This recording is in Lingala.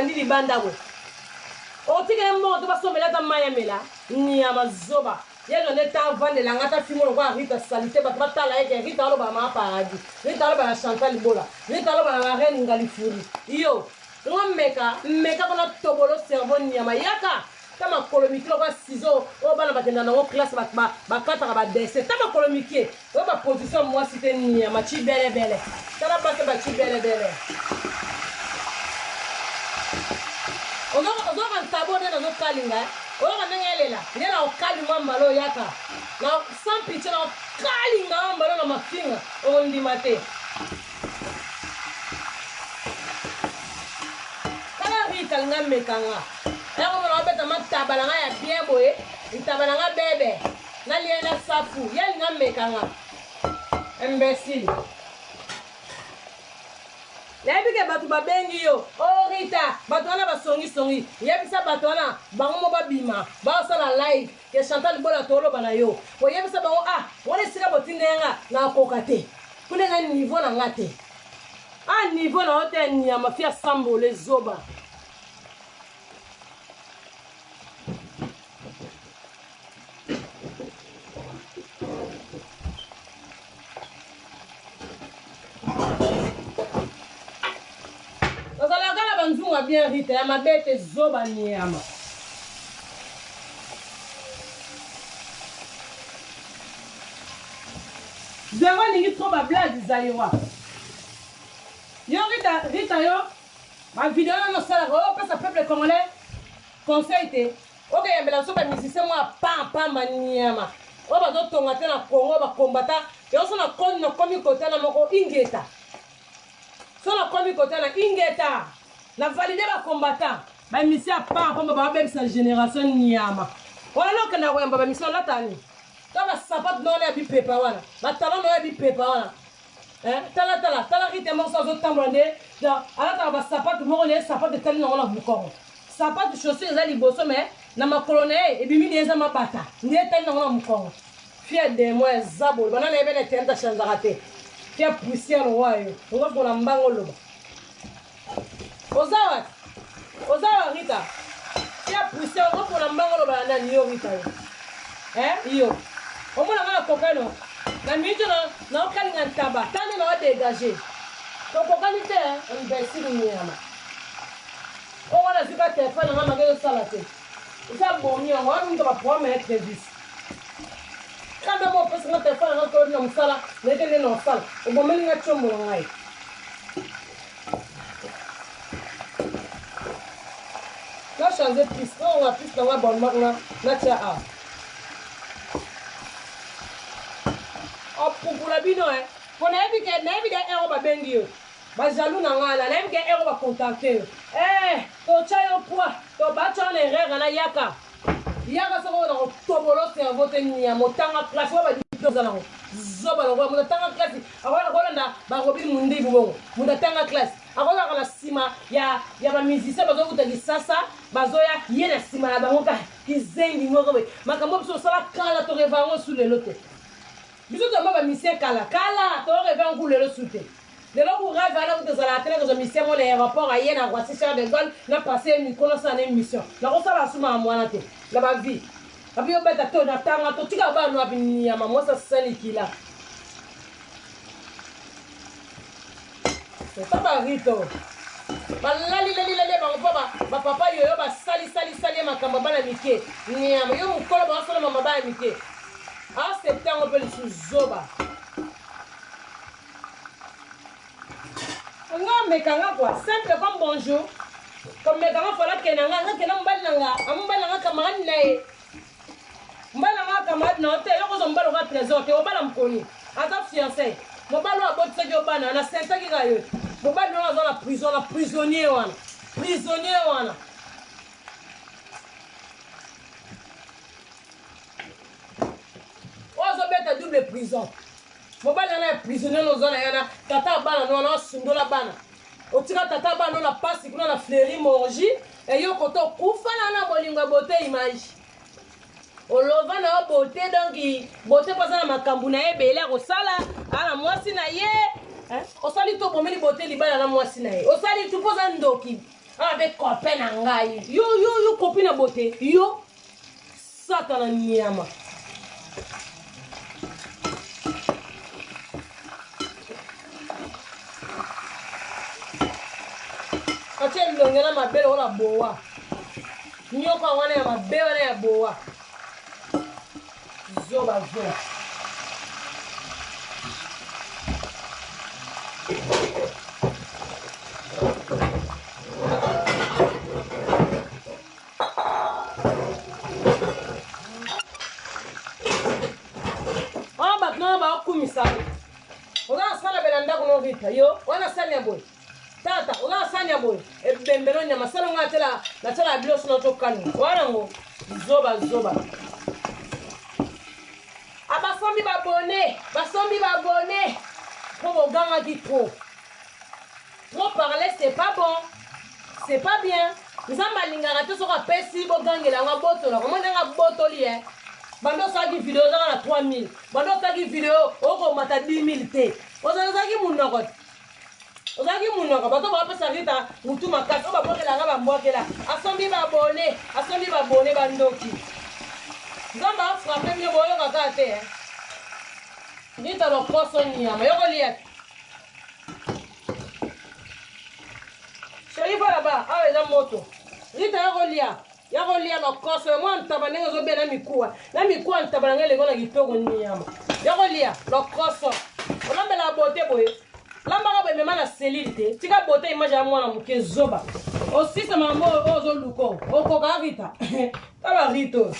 ndi libanda we otike mo to basomela ta mayamela nyama zoba yego ne ta vande la ngata fimo kwa Rita salite ba batala yeke Rita alo ba ma paradis Rita alo ba Chantal Bola Rita alo ba la reine Ngalifuri iyo meka kona tobolo cerveau nyama yaka tama kolomiki kwa ciseau o bana bakenda na classe ba kata ba dessin tama kolomiki o ba position moi cité nyama chi bele tala ba chi bele ozo kan tabone na zo kalinga o kan ngelela ngela o kalima malo yaka na sans pitié na kalinga malo na mafinga o ndimate kala ngamekanga eko mona beta matabalanga ya bien boye itabalanga bebe na liena safu yeli ngamekanga imbécile Lebike batu babengi yo oh Rita batu wana basongi yebisa batu wana bango mo babima ba sala live ke Chantal Bola tolo bana yo o yebisa bango wona sika botindenga na kokate kunenga niveau na ngate niveau na hotel ni mafia sambo les zoba bien Rita ya mabete zoba nyama zero ningi trop ba blague zaliwa yo Rita yo ma vidéo no sala ko pesa peuple congolais conseil te OK yambela so ba musicien moi pam nyama o ba do tonga te na Congo ba kombata yo so na komi kota na moko ingeta so na komi kota na ingeta na validé ba combattant ba mission pas comme ba bebisa génération nyama wala loka na ko yamba ba mission latani to ba sapat no na bi pepa wana ba talon no bi pepa wana tala Rita mo so tamblande da ala ta ba sapat mo ne sapat de tali no na bukoro sapat chaussure za liboso mais na makolone e bimi neza mabata ndiye tali no na mukongo fier de moi zabo bana na ebele tenta chanzarate fier poussière royo ngo ko na mbango loba Ozawa Rita. Ya poussé on pour la mbango ba na ni yo Rita. Iyo. Omona ngala kokano. Na minjo na okalinga ntaba. Tane na dégager. To kokani te imbécile nyama. O wana zika téléphone na magelo salate. Isa bomi on wa ndo ba promettre service. Kada mo pesa na téléphone na ko na musala, nekele no sala. O bomeli nga chombo ngai. Là, changer plus. On va plus dans la bonne marque là. Là, tu as. Oh, pour la bino, hein. Pour n'aimez que n'aimez des héros ba bengi. Ba jaloux na ngala. N'aimez que héros ba contacter. To chayo poa. To ba chane rega na yaka. Yaka so na tobolo cerveau te nia motanga classe wa ba di za na zoba lo mo tanga classe. Awala ko na ba robin mundi bu mo tanga classe. Akola kala sima ya ba musicien bazo kutaki sasa bazoya yena sima na bango ka kizengi ngoko be makambo biso sala kala to revango sous le lote biso to ba musicien kala to revango le lote de lo ku rêve ala ko zala tele ko musicien mo le rapport a yena kwa Charles de Gaulle na passer mi kono sa na émission na ko sala suma mwana te la ba vie abi yo beta to na tanga to tika ba no abini ya mamo sa sali kila Papa Rito. Balali ba papa yo ba sali makamba bana mike. Nyama yo mukolo ba sala mama ba mike. A septembre pe zoba. Nga mekanga quoi, simple comme bonjour. Comme mekanga fala kenanga mbalanga camarade nae. Mbalanga camarade na hotel yo ko zombalo ka trésor te obala mkoni. Ata fiancé. Mobalo abotse yo bana na senta ki ga yo. Mobali no dans la prison, la prisonnier wana. Prisonnier wana. Ozo beta double prison. Mobali na prisonnier no zona yana tata bana no na sundola bana. Otika tata bana no na pasi kuna na fleri monji e yo koto kufa na bolingo bote image. Olova na bote donc bote pas na makambu na ebele ko sala ala mwasi na ye. Osali to bomeli bote libala na mwasi na ye. Osali tu poza ndoki. avec copain na ngai. Yo copine na beauté. Yo satana nyama. Ache longela mabele wala boa. Nyoka wana ya mabele wana ya boa. Zoba. Misali oga sala belanda kuno vita yo wana sanya boy tata oga sanya boy e bembelo nyama sala ngatela na tela bilos no tokani wana ngo zoba abasombi babone pour ganga qui trop parler c'est pas bon, c'est pas bien. Nous avons lingara to soka pesi bo gangela nga boto na comment nga boto li bando saki vidéo za na 3000 bando saki vidéo oko mata 10000 te ozaki munoko bato ba pesa rita mutu makasi o ba bokela nga ba mbokela asombi babone bandoki nzamba frappe myo boyo kaka te rita lo koso nyama yoko liya Sherifa là-bas awe na moto rita yako lia lo koso mo ntabanenge zo be na mikuwa ntabanenge le gona kitoko nyama yako lia lo koso olamba la beauté boye lamba ka be mema na selite tika beauté image ya mwana muke zoba aussi ça mambo ozo luko oko ka rita tala rito